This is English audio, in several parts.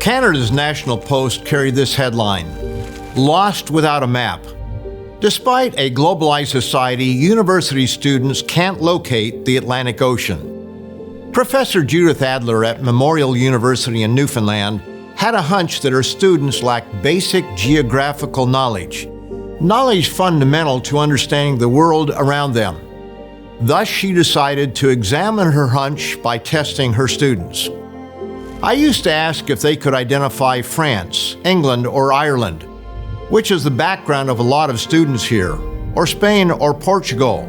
Canada's National Post carried this headline, "Lost Without a Map." Despite a globalized society, university students can't locate the Atlantic Ocean. Professor Judith Adler at Memorial University in Newfoundland had a hunch that her students lacked basic geographical knowledge fundamental to understanding the world around them. Thus, she decided to examine her hunch by testing her students. I used to ask if they could identify France, England, or Ireland, which is the background of a lot of students here, or Spain or Portugal,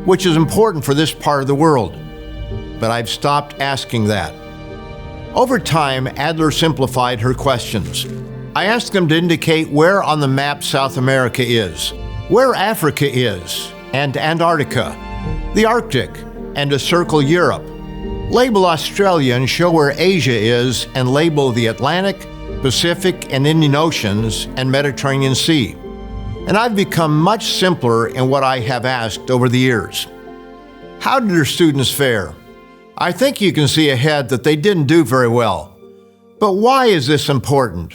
which is important for this part of the world. But I've stopped asking that. Over time, Adler simplified her questions. I asked them to indicate where on the map South America is, where Africa is, and Antarctica, the Arctic, and to circle Europe. Label Australia and show where Asia is, and label the Atlantic, Pacific, and Indian Oceans, and Mediterranean Sea. And I've become much simpler in what I have asked over the years. How did her students fare? I think you can see ahead that they didn't do very well. But why is this important?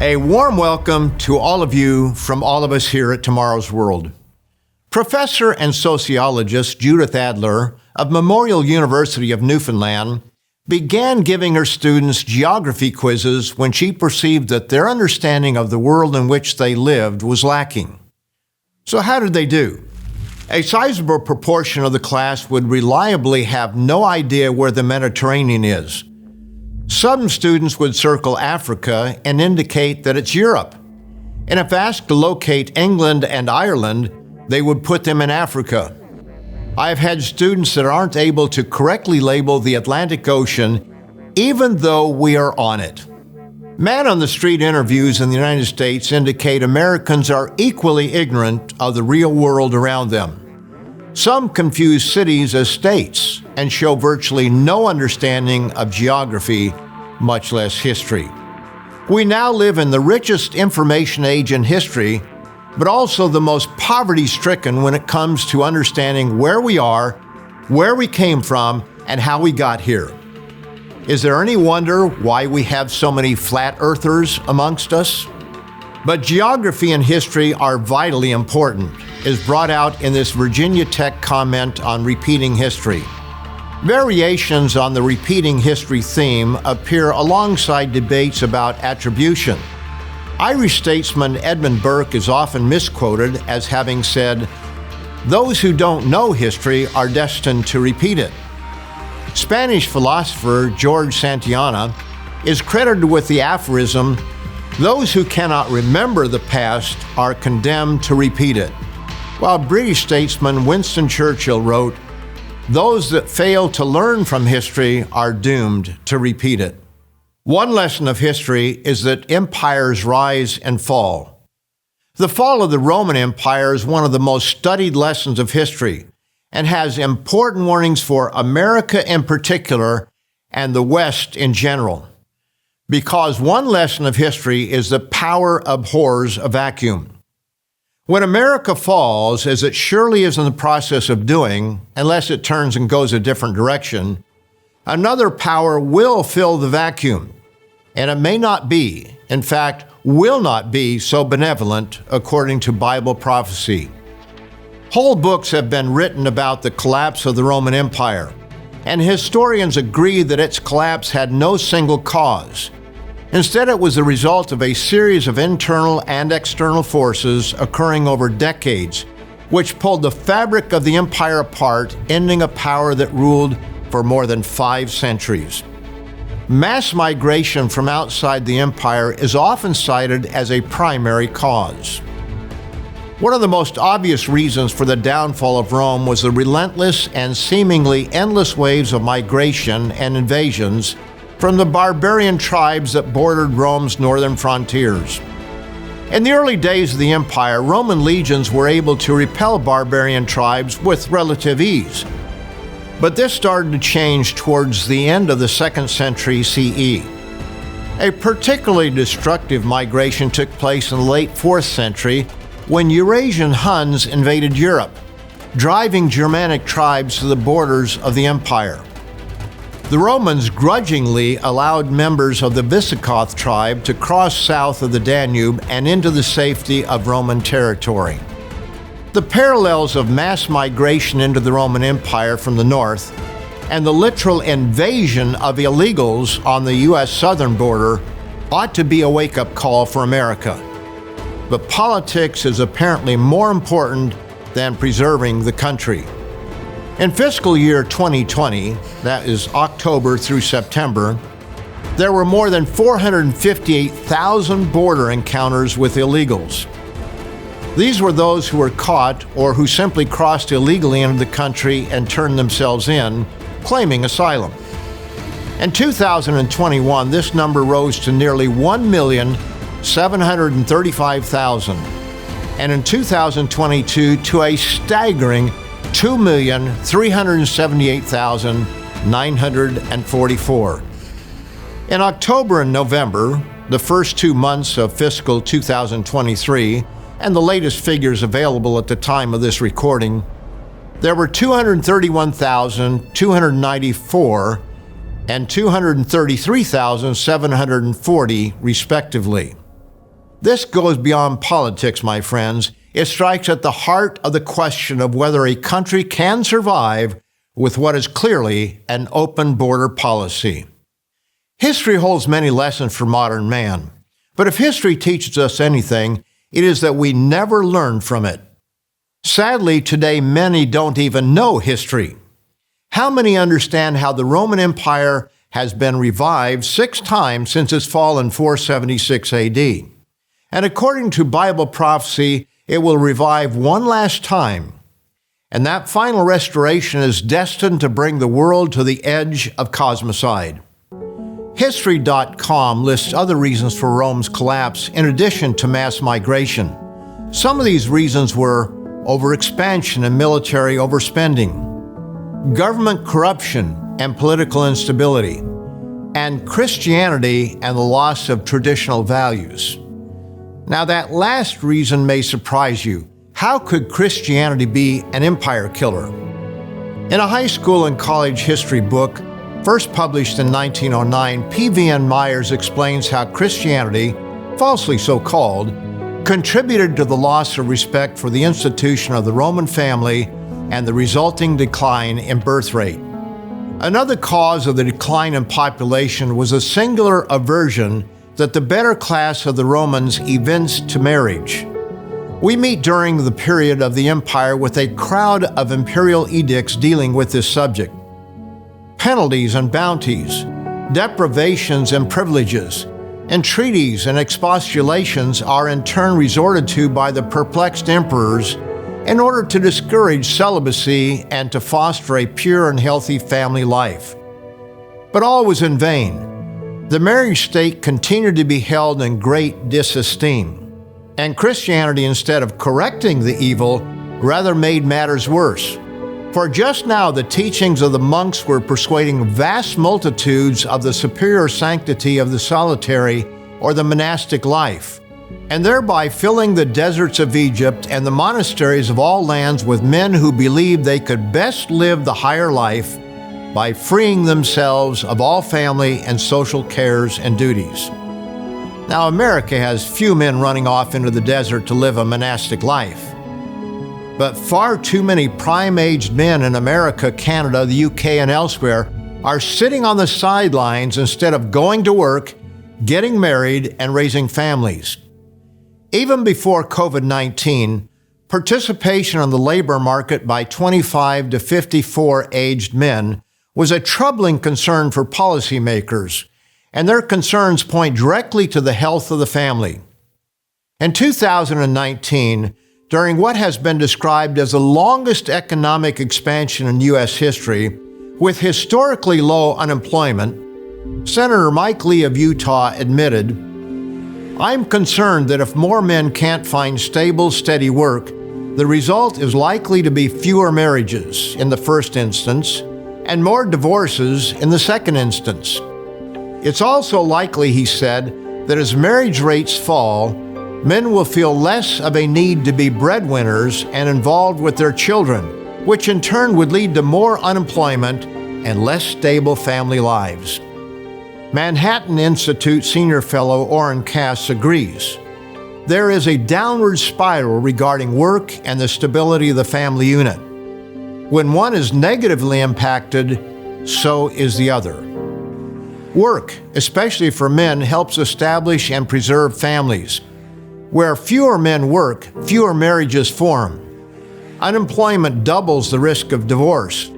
A warm welcome to all of you from all of us here at Tomorrow's World. Professor and sociologist Judith Adler of Memorial University of Newfoundland began giving her students geography quizzes when she perceived that their understanding of the world in which they lived was lacking. So how did they do? A sizable proportion of the class would reliably have no idea where the Mediterranean is. Some students would circle Africa and indicate that it's Europe. And if asked to locate England and Ireland, they would put them in Africa. I've had students that aren't able to correctly label the Atlantic Ocean, even though we are on it. Man-on-the-street interviews in the United States indicate Americans are equally ignorant of the real world around them. Some confuse cities as states and show virtually no understanding of geography, much less history. We now live in the richest information age in history, but also the most poverty-stricken when it comes to understanding where we are, where we came from, and how we got here. Is there any wonder why we have so many flat earthers amongst us? But geography and history are vitally important, as brought out in this Virginia Tech comment on repeating history. Variations on the repeating history theme appear alongside debates about attribution. Irish statesman Edmund Burke is often misquoted as having said, "Those who don't know history are destined to repeat it." Spanish philosopher George Santayana is credited with the aphorism, "Those who cannot remember the past are condemned to repeat it," while British statesman Winston Churchill wrote, "Those that fail to learn from history are doomed to repeat it." One lesson of history is that empires rise and fall. The fall of the Roman Empire is one of the most studied lessons of history and has important warnings for America in particular and the West in general. Because one lesson of history is that power abhors a vacuum. When America falls, as it surely is in the process of doing, unless it turns and goes a different direction, another power will fill the vacuum, and it may not be, in fact, will not be so benevolent according to Bible prophecy. Whole books have been written about the collapse of the Roman Empire, and historians agree that its collapse had no single cause. Instead, it was the result of a series of internal and external forces occurring over decades, which pulled the fabric of the empire apart, ending a power that ruled for more than 5 centuries. Mass migration from outside the empire is often cited as a primary cause. One of the most obvious reasons for the downfall of Rome was the relentless and seemingly endless waves of migration and invasions from the barbarian tribes that bordered Rome's northern frontiers. In the early days of the empire, Roman legions were able to repel barbarian tribes with relative ease. But this started to change towards the end of the 2nd century CE. A particularly destructive migration took place in the late 4th century when Eurasian Huns invaded Europe. driving Germanic tribes to the borders of the empire. The Romans grudgingly allowed members of the Visigoth tribe to cross south of the Danube and into the safety of Roman territory. The parallels of mass migration into the Roman Empire from the north and the literal invasion of illegals on the U.S. southern border ought to be a wake-up call for America. But politics is apparently more important than preserving the country. In fiscal year 2020, that is October through September, there were more than 458,000 border encounters with illegals. These were those who were caught or who simply crossed illegally into the country and turned themselves in, claiming asylum. In 2021, this number rose to nearly 1,735,000, and in 2022 to a staggering 2,378,944. In October and November, the first 2 months of fiscal 2023, and the latest figures available at the time of this recording, there were 231,294 and 233,740 respectively. This goes beyond politics, my friends. It strikes at the heart of the question of whether a country can survive with what is clearly an open border policy. History holds many lessons for modern man, but if history teaches us anything, it is that we never learn from it. Sadly, today many don't even know history. How many understand how the Roman Empire has been revived 6 times since its fall in 476 AD? And according to Bible prophecy, it will revive one last time. And that final restoration is destined to bring the world to the edge of cosmocide. History.com lists other reasons for Rome's collapse in addition to mass migration. Some of these reasons were overexpansion and military overspending, government corruption and political instability, and Christianity and the loss of traditional values. Now, that last reason may surprise you. How could Christianity be an empire killer? In a high school and college history book, first published in 1909, P.V.N. Myers explains how Christianity, falsely so called, contributed to the loss of respect for the institution of the Roman family and the resulting decline in birth rate. Another cause of the decline in population was a singular aversion that the better class of the Romans evinced to marriage. We meet during the period of the empire with a crowd of imperial edicts dealing with this subject. Penalties and bounties, deprivations and privileges, entreaties and expostulations are in turn resorted to by the perplexed emperors in order to discourage celibacy and to foster a pure and healthy family life. But all was in vain. The marriage state continued to be held in great disesteem, and Christianity, instead of correcting the evil, rather made matters worse. For just now the teachings of the monks were persuading vast multitudes of the superior sanctity of the solitary or the monastic life, and thereby filling the deserts of Egypt and the monasteries of all lands with men who believed they could best live the higher life by freeing themselves of all family and social cares and duties. Now, America has few men running off into the desert to live a monastic life. But far too many prime-aged men in America, Canada, the UK, and elsewhere are sitting on the sidelines instead of going to work, getting married, and raising families. Even before COVID-19, participation on the labor market by 25 to 54 aged men was a troubling concern for policymakers, and their concerns point directly to the health of the family. In 2019, during what has been described as the longest economic expansion in U.S. history, with historically low unemployment, Senator Mike Lee of Utah admitted, "I'm concerned that if more men can't find stable, steady work, the result is likely to be fewer marriages in the first instance, and more divorces in the second instance. It's also likely," he said, "that as marriage rates fall, men will feel less of a need to be breadwinners and involved with their children, which in turn would lead to more unemployment and less stable family lives. Manhattan Institute Senior Fellow Orrin Cass agrees. There is a downward spiral regarding work and the stability of the family unit. When one is negatively impacted, so is the other. Work, especially for men, helps establish and preserve families. Where fewer men work, fewer marriages form. Unemployment doubles the risk of divorce,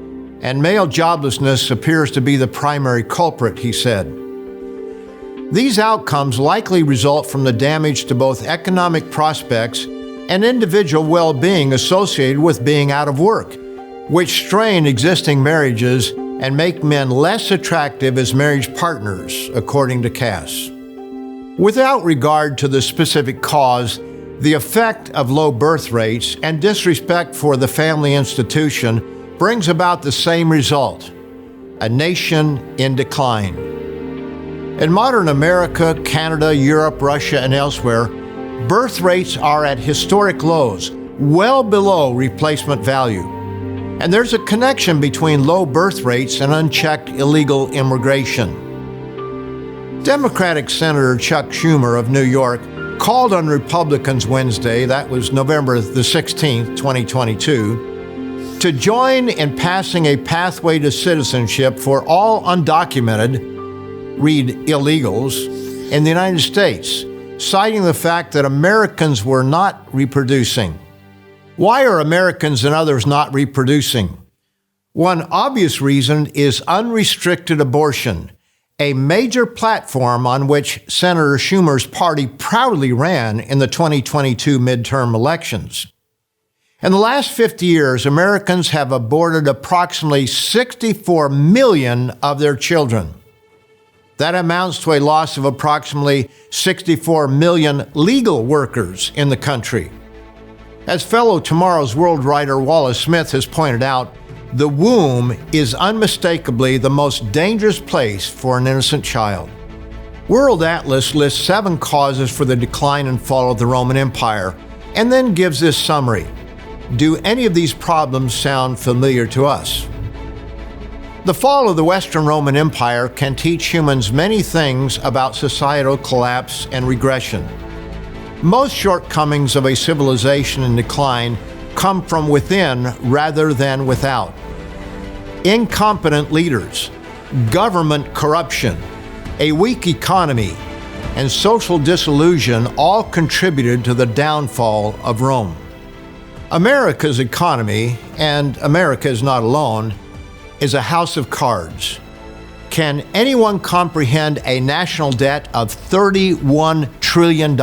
and male joblessness appears to be the primary culprit, he said. These outcomes likely result from the damage to both economic prospects and individual well-being associated with being out of work, which strain existing marriages and make men less attractive as marriage partners, according to Cass. Without regard to the specific cause, the effect of low birth rates and disrespect for the family institution brings about the same result: a nation in decline. In modern America, Canada, Europe, Russia, and elsewhere, birth rates are at historic lows, well below replacement value. And there's a connection between low birth rates and unchecked illegal immigration. Democratic Senator Chuck Schumer of New York called on Republicans Wednesday, that was November the 16th, 2022, to join in passing a pathway to citizenship for all undocumented, read illegals, in the United States, citing the fact that Americans were not reproducing. Why are Americans and others not reproducing? One obvious reason is unrestricted abortion, a major platform on which Senator Schumer's party proudly ran in the 2022 midterm elections. In the last 50 years, Americans have aborted approximately 64 million of their children. That amounts to a loss of approximately 64 million legal workers in the country. As fellow Tomorrow's World writer Wallace Smith has pointed out, the womb is unmistakably the most dangerous place for an innocent child. World Atlas lists 7 causes for the decline and fall of the Roman Empire, and then gives this summary. Do any of these problems sound familiar to us? The fall of the Western Roman Empire can teach humans many things about societal collapse and regression. Most shortcomings of a civilization in decline come from within rather than without. Incompetent leaders, government corruption, a weak economy, and social disillusion all contributed to the downfall of Rome. America's economy, and America is not alone, is a house of cards. Can anyone comprehend a national debt of $31 trillion?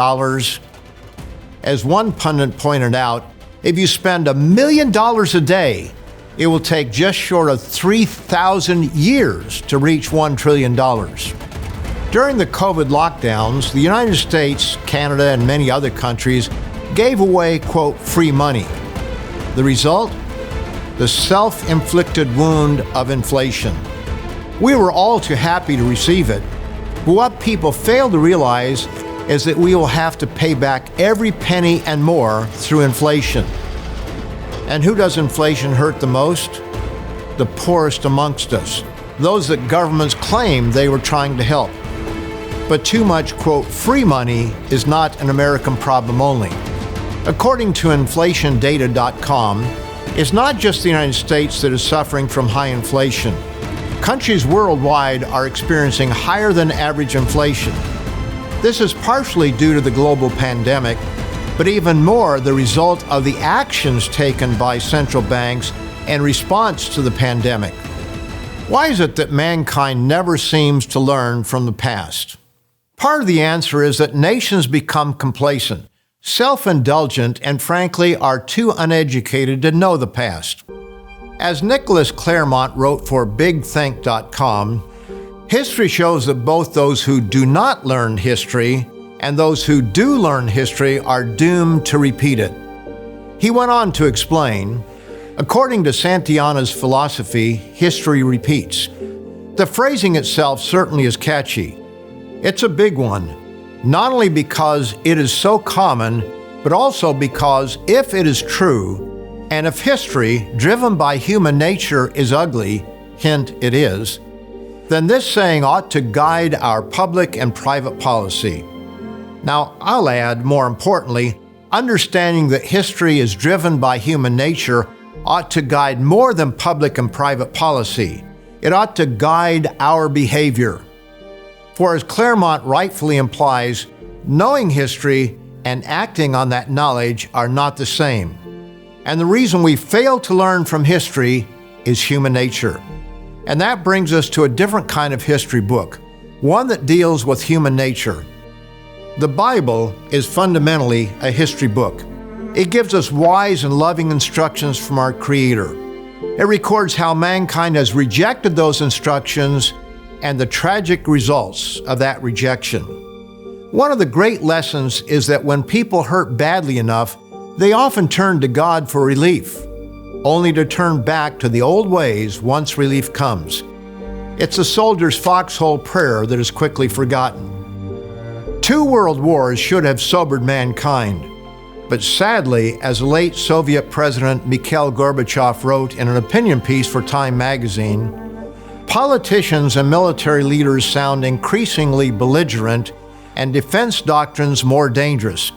As one pundit pointed out, if you spend $1 million a day, it will take just short of 3,000 years to reach $1 trillion. During the COVID lockdowns, the United States, Canada, and many other countries gave away, quote, free money. The result? The self-inflicted wound of inflation. We were all too happy to receive it, but what people fail to realize is that we will have to pay back every penny and more through inflation. And who does inflation hurt the most? The poorest amongst us, those that governments claim they were trying to help. But too much, quote, free money is not an American problem only. According to inflationdata.com, it's not just the United States that is suffering from high inflation. Countries worldwide are experiencing higher than average inflation. This is partially due to the global pandemic, but even more the result of the actions taken by central banks in response to the pandemic. Why is it that mankind never seems to learn from the past? Part of the answer is that nations become complacent, self-indulgent, and frankly are too uneducated to know the past. As Nicholas Claremont wrote for BigThink.com, history shows that both those who do not learn history and those who do learn history are doomed to repeat it. He went on to explain, according to Santayana's philosophy, history repeats. The phrasing itself certainly is catchy. It's a big one, not only because it is so common, but also because if it is true, And if history, driven by human nature, is ugly, hint it is, then this saying ought to guide our public and private policy. Now, I'll add, more importantly, understanding that history is driven by human nature ought to guide more than public and private policy. It ought to guide our behavior. For as Claremont rightfully implies, knowing history and acting on that knowledge are not the same. And the reason we fail to learn from history is human nature. And that brings us to a different kind of history book, one that deals with human nature. The Bible is fundamentally a history book. It gives us wise and loving instructions from our Creator. It records how mankind has rejected those instructions and the tragic results of that rejection. One of the great lessons is that when people hurt badly enough, they often turn to God for relief, only to turn back to the old ways once relief comes. It's a soldier's foxhole prayer that is quickly forgotten. 2 world wars should have sobered mankind, but sadly, as late Soviet President Mikhail Gorbachev wrote in an opinion piece for Time magazine, politicians and military leaders sound increasingly belligerent and defense doctrines more dangerous.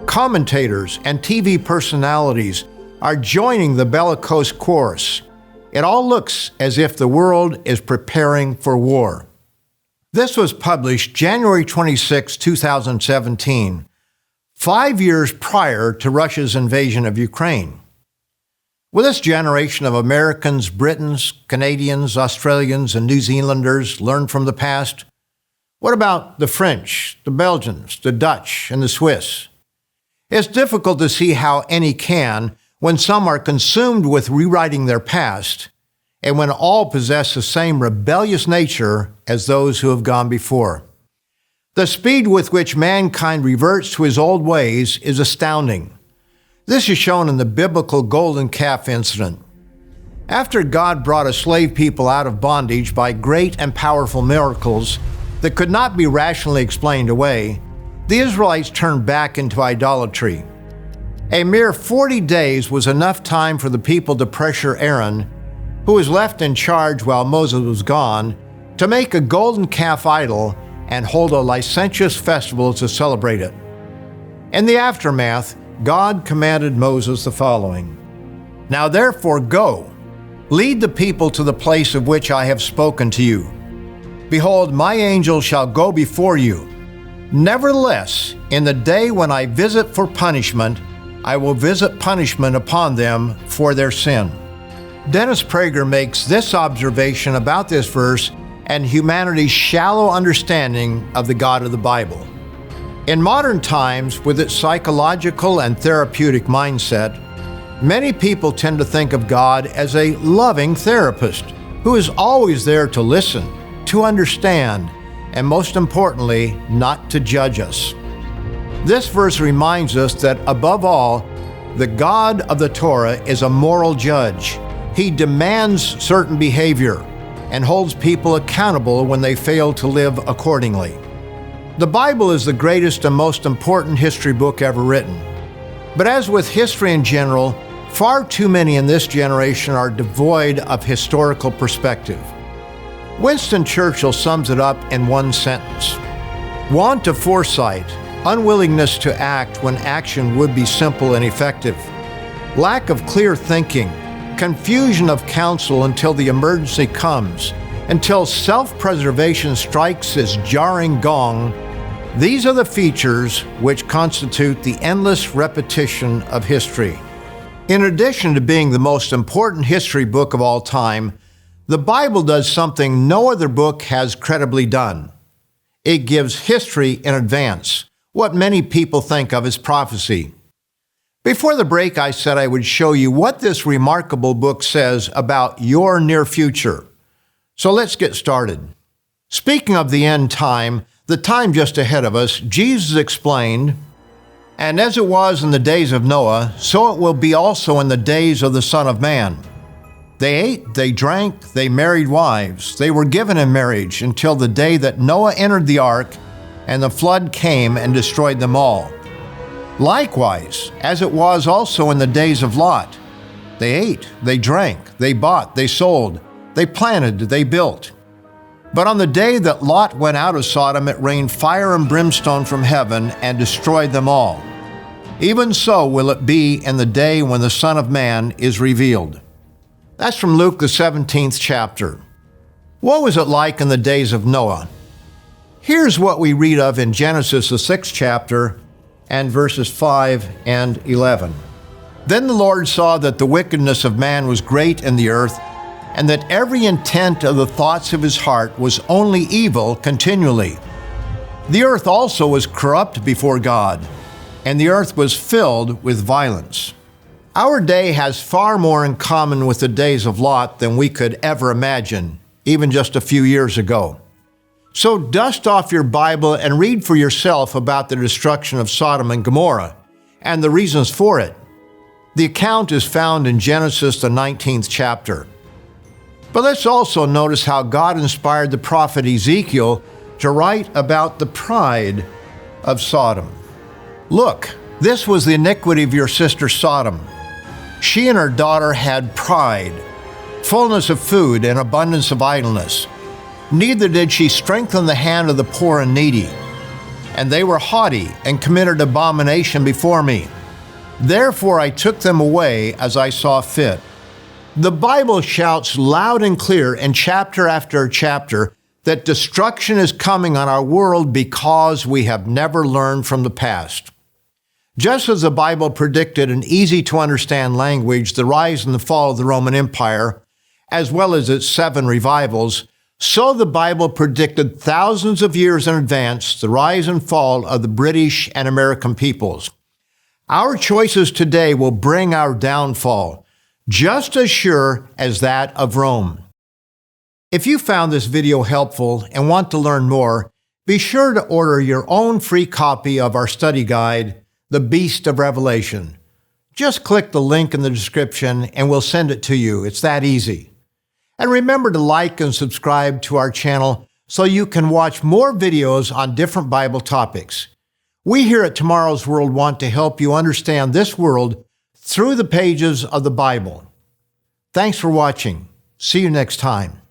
Commentators and TV personalities are joining the bellicose chorus. It all looks as if the world is preparing for war. This was published January 26, 2017, 5 years prior to Russia's invasion of Ukraine. Will this generation of Americans, Britons, Canadians, Australians, and New Zealanders learn from the past? What about the French, the Belgians, the Dutch, and the Swiss? It's difficult to see how any can when some are consumed with rewriting their past, and when all possess the same rebellious nature as those who have gone before. The speed with which mankind reverts to his old ways is astounding. This is shown in the biblical golden calf incident. After God brought a slave people out of bondage by great and powerful miracles that could not be rationally explained away, the Israelites turned back into idolatry. A mere 40 days was enough time for the people to pressure Aaron, who was left in charge while Moses was gone, to make a golden calf idol and hold a licentious festival to celebrate it. In the aftermath, God commanded Moses the following: "Now therefore go, lead the people to the place of which I have spoken to you. Behold, my angel shall go before you. Nevertheless, in the day when I visit for punishment, I will visit punishment upon them for their sin." Dennis Prager makes this observation about this verse and humanity's shallow understanding of the God of the Bible. In modern times, with its psychological and therapeutic mindset, many people tend to think of God as a loving therapist who is always there to listen, to understand, and most importantly, not to judge us. This verse reminds us that above all, the God of the Torah is a moral judge. He demands certain behavior and holds people accountable when they fail to live accordingly. The Bible is the greatest and most important history book ever written. But as with history in general, far too many in this generation are devoid of historical perspective. Winston Churchill sums it up in one sentence: want of foresight, unwillingness to act when action would be simple and effective, lack of clear thinking, confusion of counsel until the emergency comes, until self-preservation strikes its jarring gong. These are the features which constitute the endless repetition of history. In addition to being the most important history book of all time, the Bible does something no other book has credibly done. It gives history in advance, what many people think of as prophecy. Before the break, I said I would show you what this remarkable book says about your near future. So let's get started. Speaking of the end time, the time just ahead of us, Jesus explained, "And as it was in the days of Noah, so it will be also in the days of the Son of Man. They ate, they drank, they married wives, they were given in marriage until the day that Noah entered the ark, and the flood came and destroyed them all. Likewise, as it was also in the days of Lot, They ate, they drank, they bought, they sold, they planted, they built. But on the day that Lot went out of Sodom, it rained fire and brimstone from heaven and destroyed them all. Even so will it be in the day when the Son of Man is revealed. That's from Luke, the 17th chapter. What was it like in the days of Noah? Here's what we read of in Genesis, the 6th chapter, and verses 5 and 11. Then the Lord saw that the wickedness of man was great in the earth, and that every intent of the thoughts of his heart was only evil continually. The earth also was corrupt before God, and the earth was filled with violence. Our day has far more in common with the days of Lot than we could ever imagine, even just a few years ago. So dust off your Bible and read for yourself about the destruction of Sodom and Gomorrah and the reasons for it. The account is found in Genesis, the 19th chapter. But let's also notice how God inspired the prophet Ezekiel to write about the pride of Sodom. Look, this was the iniquity of your sister Sodom. She and her daughter had pride, fullness of food and abundance of idleness. Neither did she strengthen the hand of the poor and needy. And they were haughty and committed abomination before me. Therefore I took them away as I saw fit. The Bible shouts loud and clear in chapter after chapter that destruction is coming on our world because we have never learned from the past. Just as the Bible predicted in easy-to-understand language the rise and the fall of the Roman Empire, as well as its 7 revivals, so the Bible predicted thousands of years in advance the rise and fall of the British and American peoples. Our choices today will bring our downfall, just as sure as that of Rome. If you found this video helpful and want to learn more, be sure to order your own free copy of our study guide, The Beast of Revelation. Just click the link in the description and we'll send it to you. It's that easy. And remember to like and subscribe to our channel so you can watch more videos on different Bible topics. We here at Tomorrow's World want to help you understand this world through the pages of the Bible. Thanks for watching. See you next time.